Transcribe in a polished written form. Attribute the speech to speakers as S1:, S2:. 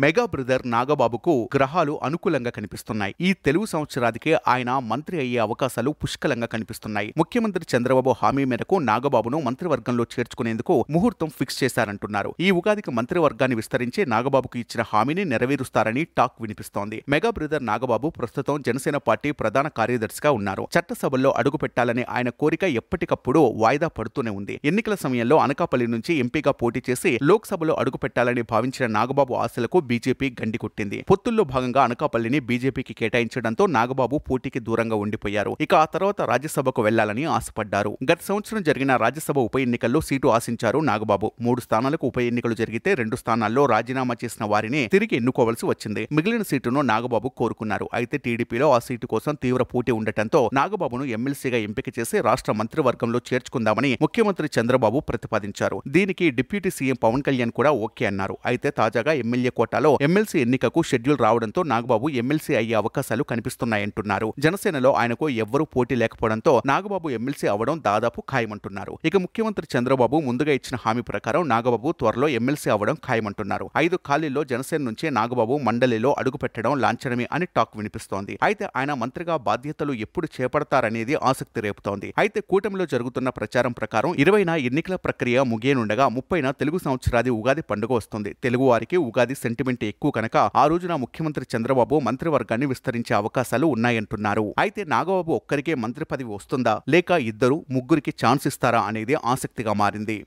S1: Mega brother నాగబాబుకు గ్రహాలు అనుకూలంగా కనిపిస్తున్నాయి. ఈ తెలుగు సంవత్సరాదికే ఆయన మంత్రి అయ్యే అవకాశాలు పుష్కలంగా కనిపిస్తున్నాయి. ముఖ్యమంత్రి చంద్రబాబు హామీ మేరకు నాగబాబును మంత్రివర్గంలో చేర్చుకునేందుకు ముహూర్తం ఫిక్స్ చేశారంటున్నారు. ఈ ఉగాదికి మంత్రివర్గాన్ని విస్తరించి నాగబాబుకు ఇచ్చిన హామీని నెరవేరుస్తారని టాక్ వినిపిస్తోంది. మెగా బ్రదర్ నాగబాబు ప్రస్తుతం జనసేన పార్టీ ప్రధాన కార్యదర్శిగా ఉన్నారు. చట్టసభల్లో అడుగు పెట్టాలనే ఆయన కోరిక ఎప్పటికప్పుడు వాయిదా పడుతూనే ఉంది. ఎన్నికల సమయంలో అనకాపల్లి నుంచి ఎంపీగా పోటీ చేసి లోక్సభలో అడుగు పెట్టాలని భావించిన నాగబాబు ఆశలకు బీజేపీ గండి కొట్టింది. పొత్తుల్లో భాగంగా అనకాపల్లిని బీజేపీకి కేటాయించడంతో నాగబాబు పోటీకి దూరంగా ఉండిపోయారు. ఇక ఆ తర్వాత రాజ్యసభకు వెళ్లాలని ఆశపడ్డారు. గత సంవత్సరం జరిగిన రాజ్యసభ ఉప ఎన్నికల్లో సీటు ఆశించారు నాగబాబు. 3 స్థానాలకు ఉప ఎన్నికలు జరిగితే 2 స్థానాల్లో రాజీనామా చేసిన వారిని తిరిగి ఎన్నుకోవాల్సి వచ్చింది. మిగిలిన సీటును నాగబాబు కోరుకున్నారు. అయితే టీడీపీలో ఆ సీటు కోసం తీవ్ర పోటీ ఉండటంతో నాగబాబును ఎమ్మెల్సీగా ఎంపిక చేసి రాష్ట్ర మంత్రివర్గంలో చేర్చుకుందామని ముఖ్యమంత్రి చంద్రబాబు ప్రతిపాదించారు. దీనికి డిప్యూటీ సీఎం పవన్ కళ్యాణ్ కూడా ఓకే అన్నారు. అయితే తాజాగా ఎమ్మెల్యే కోటాలో ఎమ్మెల్సీ ఎన్నికకు షెడ్యూల్ రావడంతో నాగబాబు ఎమ్మెల్సీ అయ్యే అవకాశాలు కనిపిస్తున్నాయంటున్నారు. జనసేనలో ఆయనకు ఎవ్వరూ పోటీ లేకపోవడంతో నాగబాబు ఎమ్మెల్సీ అవడం దాదాపు ఖాయమంటున్నారు. ఇక ముఖ్యమంత్రి చంద్రబాబు ముందుగా ఇచ్చిన హామీ ప్రకారం నాగబాబు త్వరలో ఎమ్మెల్సీ అవడం ఖాయమంటున్నారు. 5 ఖాళీల్లో జనసేన నుంచే నాగబాబు మండలిలో అడుగుపెట్టడం లాంఛనమే అని టాక్ వినిపిస్తోంది. అయితే ఆయన మంత్రిగా బాధ్యతలు ఎప్పుడు చేపడతారనేది ఆసక్తి రేపుతోంది. అయితే కూటమిలో జరుగుతున్న ప్రచారం ప్రకారం 20న ఎన్నికల ప్రక్రియ ముగియనుండగా 30న తెలుగు సంవత్సరాది ఉగాది పండుగ వస్తుంది. తెలుగు వారికి ఉగాది సెంటిమెంట్ ఎక్కువ కనుక ఆ రోజున ముఖ్యమంత్రి చంద్రబాబు మంత్రివర్గాన్ని విస్తరించే అవకాశాలు ఉన్నాయంటున్నారు. అయితే నాగబాబు ఒక్కరికే మంత్రి పదవి వస్తుందా లేక ఇద్దరు ముగ్గురికి ఛాన్స్ ఇస్తారా అనేది ఆసక్తిగా మారింది.